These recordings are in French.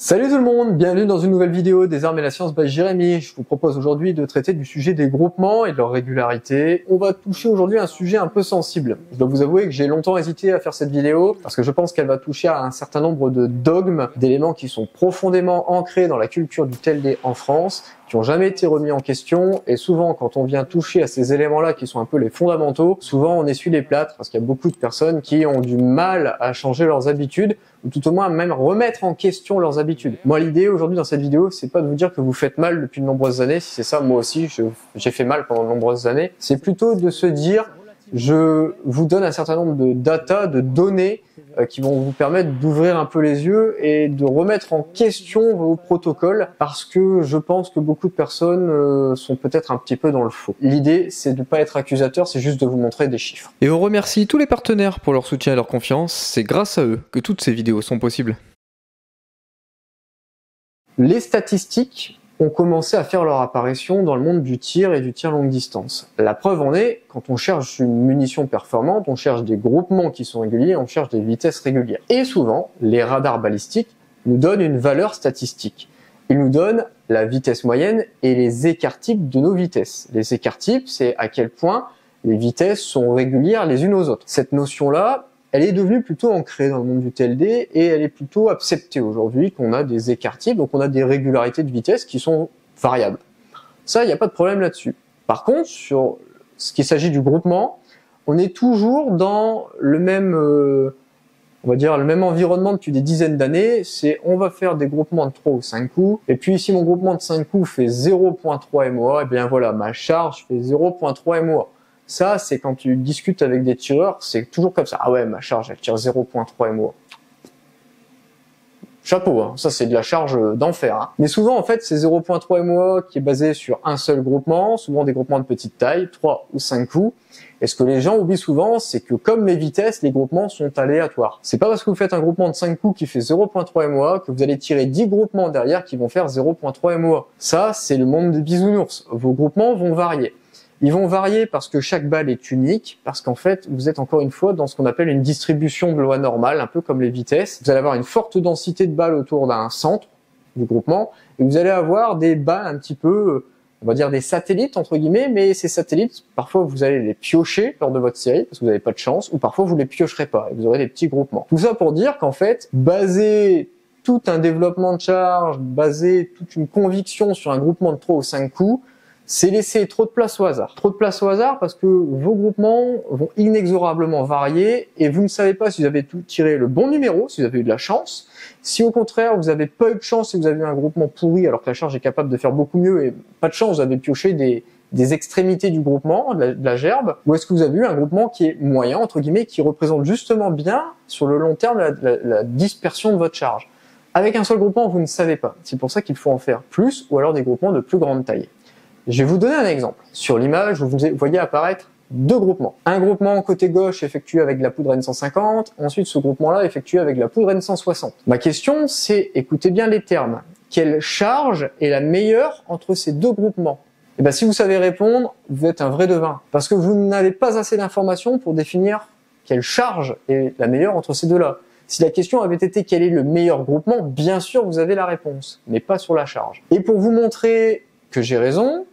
Salut tout le monde, bienvenue dans une nouvelle vidéo des armes et la science by Jérémy. Je vous propose aujourd'hui de traiter du sujet des groupements et de leur régularité. On va toucher aujourd'hui un sujet un peu sensible. Je dois vous avouer que j'ai longtemps hésité à faire cette vidéo parce que je pense qu'elle va toucher à un certain nombre de dogmes, d'éléments qui sont profondément ancrés dans la culture du TLD en France, qui n'ont jamais été remis en question, et souvent quand on vient toucher à ces éléments-là qui sont un peu les fondamentaux, souvent on essuie les plâtres parce qu'il y a beaucoup de personnes qui ont du mal à changer leurs habitudes, ou tout au moins même remettre en question leurs habitudes. Moi, l'idée aujourd'hui dans cette vidéo, c'est pas de vous dire que vous faites mal depuis de nombreuses années. Si c'est ça, moi aussi, j'ai fait mal pendant de nombreuses années. C'est plutôt de se dire, je vous donne un certain nombre de data, de données qui vont vous permettre d'ouvrir un peu les yeux et de remettre en question vos protocoles, parce que je pense que beaucoup de personnes sont peut-être un petit peu dans le faux. L'idée, c'est de ne pas être accusateur, c'est juste de vous montrer des chiffres. Et on remercie tous les partenaires pour leur soutien et leur confiance, c'est grâce à eux que toutes ces vidéos sont possibles. Les statistiques ont commencé à faire leur apparition dans le monde du tir et du tir longue distance. La preuve en est, quand on cherche une munition performante, on cherche des groupements qui sont réguliers, on cherche des vitesses régulières. Et souvent, les radars balistiques nous donnent une valeur statistique. Ils nous donnent la vitesse moyenne et les écarts-types de nos vitesses. Les écarts-types, c'est à quel point les vitesses sont régulières les unes aux autres. Cette notion-là, elle est devenue plutôt ancrée dans le monde du TLD et elle est plutôt acceptée aujourd'hui qu'on a des écarts-types, donc on a des régularités de vitesse qui sont variables. Ça, il n'y a pas de problème là-dessus. Par contre, sur ce qui s'agit du groupement, on est toujours dans le même, on va dire, le même environnement depuis des dizaines d'années. C'est on va faire des groupements de 3 ou 5 coups, et puis si mon groupement de 5 coups fait 0.3 MOA, et bien voilà, ma charge fait 0.3 MOA. Ça, c'est quand tu discutes avec des tireurs, c'est toujours comme ça. Ah ouais, ma charge, elle tire 0.3 MOA. Chapeau, hein. Ça c'est de la charge d'enfer. Hein. Mais souvent, en fait, c'est 0.3 MOA qui est basé sur un seul groupement, souvent des groupements de petite taille, 3 ou 5 coups. Et ce que les gens oublient souvent, c'est que comme les vitesses, les groupements sont aléatoires. C'est pas parce que vous faites un groupement de 5 coups qui fait 0.3 MOA que vous allez tirer 10 groupements derrière qui vont faire 0.3 MOA. Ça, c'est le monde des bisounours. Vos groupements vont varier. Ils vont varier parce que chaque balle est unique, parce qu'en fait, vous êtes encore une fois dans ce qu'on appelle une distribution de loi normale, un peu comme les vitesses. Vous allez avoir une forte densité de balles autour d'un centre du groupement, et vous allez avoir des balles un petit peu, on va dire des satellites entre guillemets, mais ces satellites, parfois vous allez les piocher lors de votre série, parce que vous n'avez pas de chance, ou parfois vous les piocherez pas, et vous aurez des petits groupements. Tout ça pour dire qu'en fait, baser tout un développement de charge, baser toute une conviction sur un groupement de 3 ou 5 coups, c'est laisser trop de place au hasard. Trop de place au hasard parce que vos groupements vont inexorablement varier et vous ne savez pas si vous avez tiré le bon numéro, si vous avez eu de la chance. Si au contraire vous n'avez pas eu de chance et vous avez eu un groupement pourri alors que la charge est capable de faire beaucoup mieux et pas de chance, vous avez pioché des extrémités du groupement, de la gerbe, ou est-ce que vous avez eu un groupement qui est moyen, entre guillemets, qui représente justement bien sur le long terme la dispersion de votre charge. Avec un seul groupement, vous ne savez pas. C'est pour ça qu'il faut en faire plus ou alors des groupements de plus grande taille. Je vais vous donner un exemple. Sur l'image, vous voyez apparaître deux groupements. Un groupement côté gauche effectué avec de la poudre N150, ensuite ce groupement-là effectué avec de la poudre N160. Ma question, c'est, écoutez bien les termes, quelle charge est la meilleure entre ces deux groupements? Et bien si vous savez répondre, vous êtes un vrai devin, parce que vous n'avez pas assez d'informations pour définir quelle charge est la meilleure entre ces deux-là. Si la question avait été quel est le meilleur groupement, bien sûr vous avez la réponse, mais pas sur la charge. Et pour vous montrer que j'ai raison,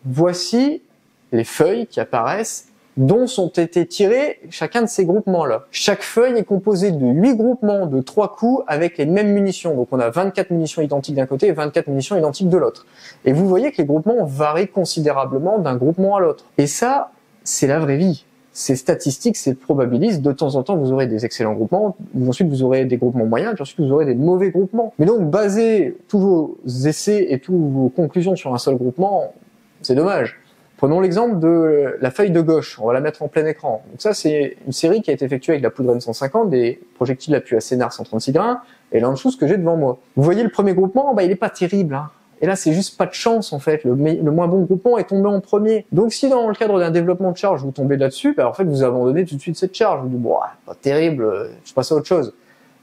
voici les feuilles qui apparaissent dont sont été tirés chacun de ces groupements-là. Chaque feuille est composée de 8 groupements de 3 coups avec les mêmes munitions. Donc on a 24 munitions identiques d'un côté et 24 munitions identiques de l'autre. Et vous voyez que les groupements varient considérablement d'un groupement à l'autre. Et ça, c'est la vraie vie. C'est statistique, c'est probabiliste. De temps en temps, vous aurez des excellents groupements, ensuite vous aurez des groupements moyens, puis ensuite vous aurez des mauvais groupements. Mais donc, baser tous vos essais et toutes vos conclusions sur un seul groupement, c'est dommage. Prenons l'exemple de la feuille de gauche, on va la mettre en plein écran. Donc ça, c'est une série qui a été effectuée avec la poudre N150, des projectiles à appui à Sénart 136 grains, et l'anchouse que j'ai devant moi. Vous voyez le premier groupement, bah, il est pas terrible, hein. Et là, c'est juste pas de chance, en fait. Le moins bon groupement est tombé en premier. Donc, si dans le cadre d'un développement de charge, vous tombez là-dessus, bah, en fait, vous abandonnez tout de suite cette charge. Vous dites, bon, pas terrible, je passe à autre chose.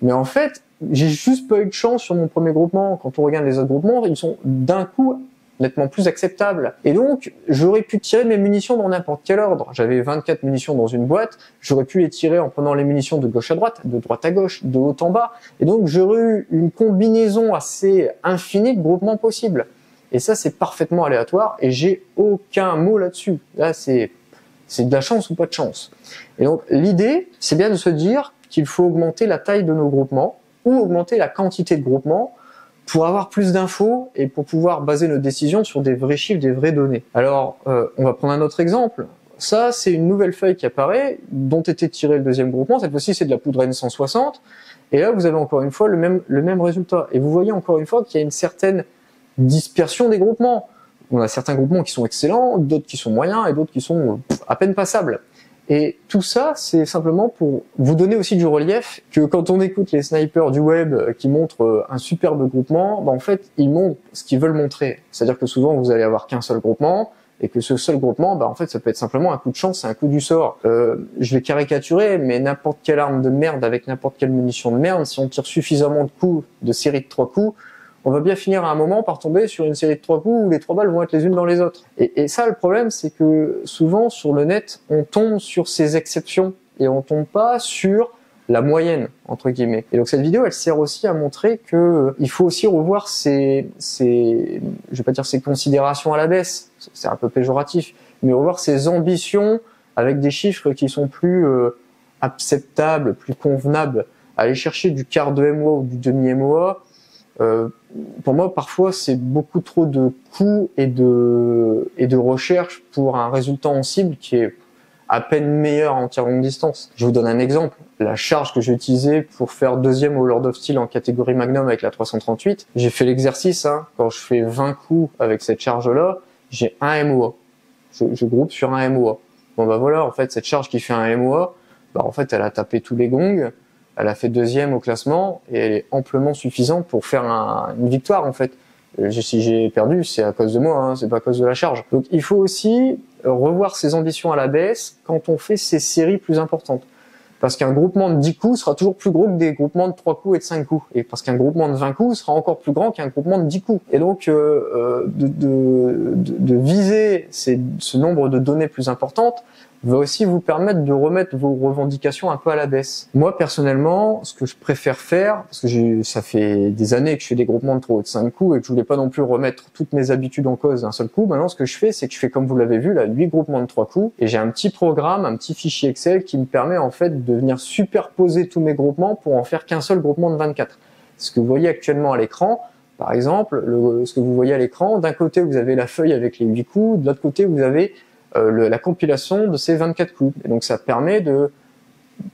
Mais en fait, j'ai juste pas eu de chance sur mon premier groupement. Quand on regarde les autres groupements, ils sont d'un coup nettement plus acceptable. Et donc, j'aurais pu tirer mes munitions dans n'importe quel ordre. J'avais 24 munitions dans une boîte, j'aurais pu les tirer en prenant les munitions de gauche à droite, de droite à gauche, de haut en bas. Et donc, j'aurais eu une combinaison assez infinie de groupements possibles. Et ça, c'est parfaitement aléatoire et j'ai aucun mot là-dessus. Là, c'est de la chance ou pas de chance. Et donc, l'idée, c'est bien de se dire qu'il faut augmenter la taille de nos groupements ou augmenter la quantité de groupements pour avoir plus d'infos et pour pouvoir baser nos décisions sur des vrais chiffres, des vraies données. Alors, on va prendre un autre exemple. Ça, c'est une nouvelle feuille qui apparaît, dont était tiré le deuxième groupement. Cette fois-ci, c'est de la poudre N160. Et là, vous avez encore une fois le même résultat. Et vous voyez encore une fois qu'il y a une certaine dispersion des groupements. On a certains groupements qui sont excellents, d'autres qui sont moyens et d'autres qui sont à peine passables. Et tout ça, c'est simplement pour vous donner aussi du relief que quand on écoute les snipers du web qui montrent un superbe groupement, en fait, ils montrent ce qu'ils veulent montrer. C'est-à-dire que souvent, vous allez avoir qu'un seul groupement et que ce seul groupement, en fait, ça peut être simplement un coup de chance, c'est un coup du sort. Je vais caricaturer, mais n'importe quelle arme de merde avec n'importe quelle munition de merde, si on tire suffisamment de coups, de séries de 3 coups, on va bien finir à un moment par tomber sur une série de 3 coups où les 3 balles vont être les unes dans les autres. Et ça, le problème, c'est que souvent, sur le net, on tombe sur ces exceptions et on tombe pas sur la moyenne, entre guillemets. Et donc, cette vidéo, elle sert aussi à montrer que il faut aussi revoir je vais pas dire ses considérations à la baisse, c'est un peu péjoratif, mais revoir ses ambitions avec des chiffres qui sont plus acceptables, plus convenables. Aller chercher du quart de MOA ou du demi MOA, pour moi, parfois, c'est beaucoup trop de coûts et de recherche pour un résultat en cible qui est à peine meilleur en tir longue distance. Je vous donne un exemple. La charge que j'ai utilisée pour faire deuxième au Lord of Steel en catégorie Magnum avec la 338, j'ai fait l'exercice, quand je fais 20 coups avec cette charge-là, j'ai un MOA. Je groupe sur un MOA. Bon, voilà, en fait, cette charge qui fait un MOA, en fait, elle a tapé tous les gongs. Elle a fait deuxième au classement et elle est amplement suffisante pour faire une victoire en fait. Si j'ai perdu, c'est à cause de moi, c'est pas à cause de la charge. Donc il faut aussi revoir ses ambitions à la baisse quand on fait ces séries plus importantes. Parce qu'un groupement de 10 coups sera toujours plus gros que des groupements de 3 coups et de 5 coups. Et parce qu'un groupement de 20 coups sera encore plus grand qu'un groupement de 10 coups. Et donc, de viser ce nombre de données plus importantes va aussi vous permettre de remettre vos revendications un peu à la baisse. Moi, personnellement, ce que je préfère faire, parce que ça fait des années que je fais des groupements de 3 ou de 5 coups et que je voulais pas non plus remettre toutes mes habitudes en cause d'un seul coup, maintenant, ce que je fais, c'est que je fais, comme vous l'avez vu, là, 8 groupements de 3 coups et j'ai un petit programme, un petit fichier Excel qui me permet, en fait, de venir superposer tous mes groupements pour en faire qu'un seul groupement de 24. Ce que vous voyez actuellement à l'écran, par exemple, ce que vous voyez à l'écran, d'un côté, vous avez la feuille avec les 8 coups, de l'autre côté, vous avez la compilation de ces 24 coups. Et donc ça permet de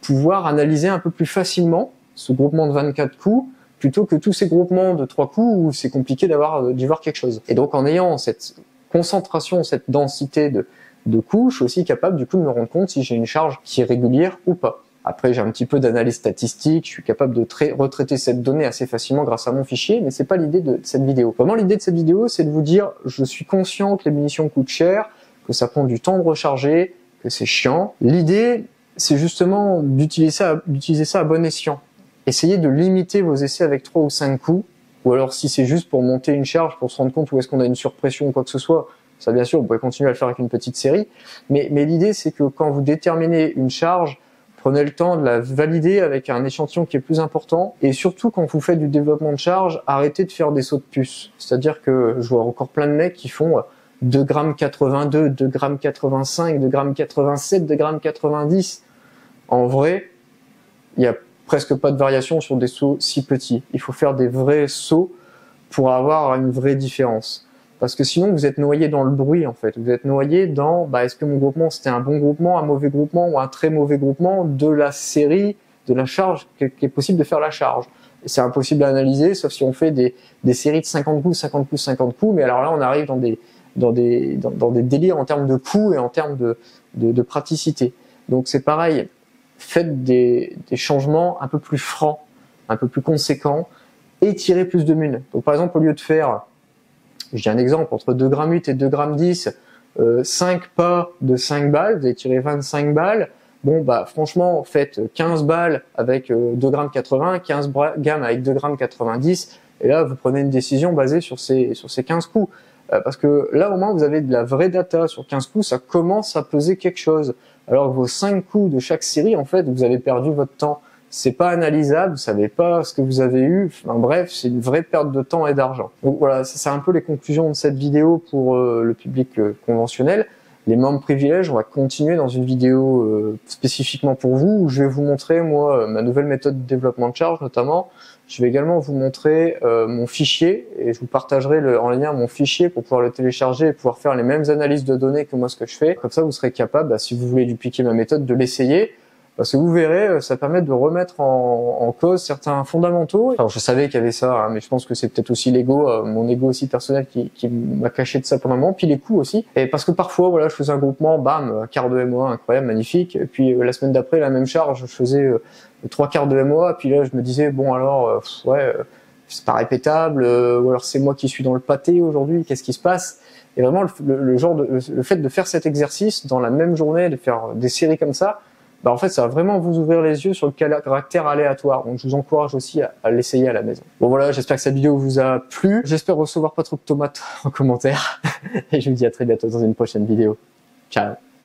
pouvoir analyser un peu plus facilement ce groupement de 24 coups plutôt que tous ces groupements de 3 coups où c'est compliqué d'y voir quelque chose. Et donc en ayant cette concentration, cette densité de coups, je suis aussi capable du coup de me rendre compte si j'ai une charge qui est régulière ou pas. Après, j'ai un petit peu d'analyse statistique, je suis capable de retraiter cette donnée assez facilement grâce à mon fichier, mais c'est pas l'idée de cette vidéo. Vraiment, l'idée de cette vidéo, c'est de vous dire, je suis conscient que les munitions coûtent cher, que ça prend du temps de recharger, que c'est chiant. L'idée, c'est justement d'utiliser ça à bon escient. Essayez de limiter vos essais avec 3 ou 5 coups, ou alors si c'est juste pour monter une charge, pour se rendre compte où est-ce qu'on a une surpression ou quoi que ce soit, ça bien sûr, vous pouvez continuer à le faire avec une petite série, mais l'idée c'est que quand vous déterminez une charge, prenez le temps de la valider avec un échantillon qui est plus important, et surtout quand vous faites du développement de charge, arrêtez de faire des sauts de puce. C'est-à-dire que je vois encore plein de mecs qui font 2,82 g, 2,85 g, 2,87 g, 2,90 g. En vrai, il n'y a presque pas de variation sur des sauts si petits. Il faut faire des vrais sauts pour avoir une vraie différence. Parce que sinon, vous êtes noyé dans le bruit, en fait. Vous êtes noyé dans, est-ce que mon groupement, c'était un bon groupement, un mauvais groupement ou un très mauvais groupement de la série, de la charge, qui est possible de faire la charge. Et c'est impossible à analyser, sauf si on fait des séries de 50 coups, 50 coups, 50 coups. Mais alors là, on arrive dans des délires en termes de coûts et en termes de praticité. Donc c'est pareil, faites des changements un peu plus francs, un peu plus conséquents et tirez plus de mun. Donc par exemple, au lieu de faire, je dis un exemple, entre 2,8 g et 2,10 g, 5 pas de 5 balles, vous allez tirer 25 balles. Bon, franchement, faites 15 balles avec 2,80 g, 15 gammes avec 2,90 g, et là, vous prenez une décision basée sur ces 15 coups. parce que là au moins vous avez de la vraie data. Sur 15 coups, ça commence à peser quelque chose. Alors que vos 5 coups de chaque série, en fait, vous avez perdu votre temps. C'est pas analysable, vous savez pas ce que vous avez eu. Enfin, bref, c'est une vraie perte de temps et d'argent. Donc voilà, c'est un peu les conclusions de cette vidéo pour le public conventionnel. Les membres privilèges, on va continuer dans une vidéo spécifiquement pour vous, où je vais vous montrer, moi, ma nouvelle méthode de développement de charge, notamment. Je vais également vous montrer mon fichier, et je vous partagerai en lien mon fichier pour pouvoir le télécharger et pouvoir faire les mêmes analyses de données que moi, ce que je fais. Comme ça, vous serez capable, si vous voulez dupliquer ma méthode, de l'essayer. Parce que vous verrez, ça permet de remettre en cause certains fondamentaux. Alors je savais qu'il y avait ça, hein, mais je pense que c'est peut-être aussi l'ego, mon ego aussi personnel qui m'a caché de ça pendant un moment, puis les coûts aussi. Et parce que parfois, voilà, je faisais un groupement, bam, quart de MOA, incroyable, magnifique. Et puis la semaine d'après, la même charge, je faisais 3 quarts de MOA, puis là je me disais, bon alors, c'est pas répétable, ou alors c'est moi qui suis dans le pâté aujourd'hui, qu'est-ce qui se passe? Et vraiment, le fait de faire cet exercice dans la même journée, de faire des séries comme ça, bah en fait, ça va vraiment vous ouvrir les yeux sur le caractère aléatoire. Donc, je vous encourage aussi à l'essayer à la maison. Bon, voilà, j'espère que cette vidéo vous a plu. J'espère recevoir pas trop de tomates en commentaire. Et je vous dis à très bientôt dans une prochaine vidéo. Ciao.